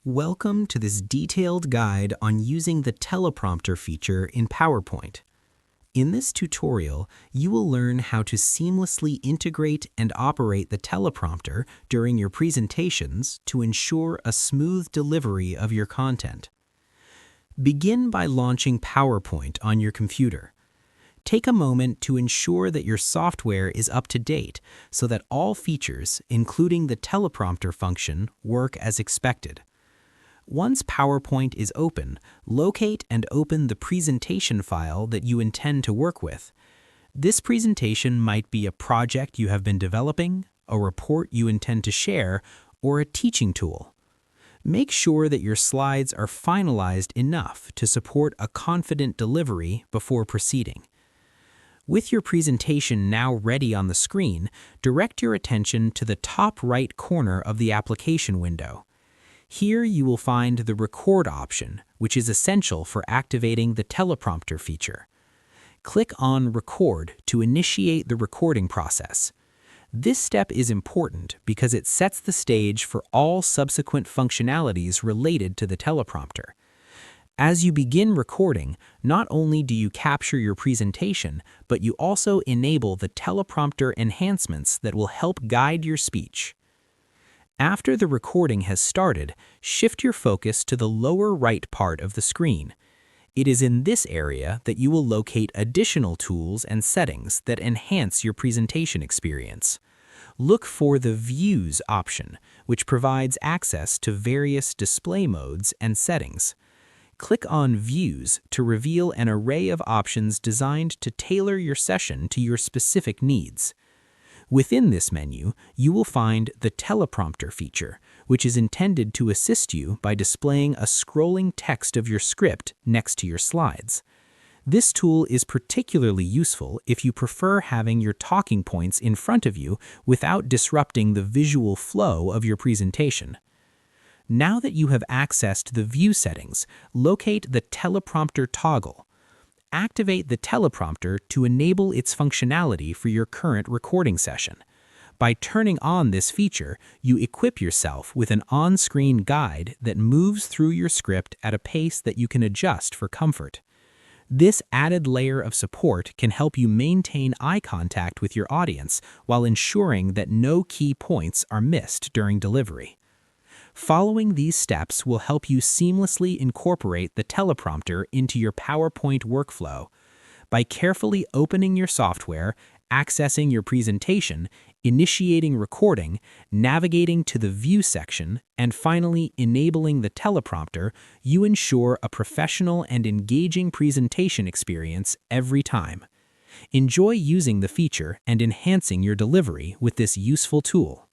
Welcome to this detailed guide on using the teleprompter feature in PowerPoint. In this tutorial, you will learn how to seamlessly integrate and operate the teleprompter during your presentations to ensure a smooth delivery of your content. Begin by launching PowerPoint on your computer. Take a moment to ensure that your software is up to date so that all features, including the teleprompter function, work as expected. Once PowerPoint is open, locate and open the presentation file that you intend to work with. This presentation might be a project you have been developing, a report you intend to share, or a teaching tool. Make sure that your slides are finalized enough to support a confident delivery before proceeding. With your presentation now ready on the screen, direct your attention to the top right corner of the application window. Here you will find the Record option, which is essential for activating the teleprompter feature. Click on Record to initiate the recording process. This step is important because it sets the stage for all subsequent functionalities related to the teleprompter. As you begin recording, not only do you capture your presentation, but you also enable the teleprompter enhancements that will help guide your speech. After the recording has started, shift your focus to the lower right part of the screen. It is in this area that you will locate additional tools and settings that enhance your presentation experience. Look for the Views option, which provides access to various display modes and settings. Click on Views to reveal an array of options designed to tailor your session to your specific needs. Within this menu, you will find the Teleprompter feature, which is intended to assist you by displaying a scrolling text of your script next to your slides. This tool is particularly useful if you prefer having your talking points in front of you without disrupting the visual flow of your presentation. Now that you have accessed the view settings, locate the Teleprompter toggle. Activate the teleprompter to enable its functionality for your current recording session. By turning on this feature, you equip yourself with an on-screen guide that moves through your script at a pace that you can adjust for comfort. This added layer of support can help you maintain eye contact with your audience while ensuring that no key points are missed during delivery. Following these steps will help you seamlessly incorporate the teleprompter into your PowerPoint workflow. By carefully opening your software, accessing your presentation, initiating recording, navigating to the View section, and finally enabling the teleprompter, you ensure a professional and engaging presentation experience every time. Enjoy using the feature and enhancing your delivery with this useful tool.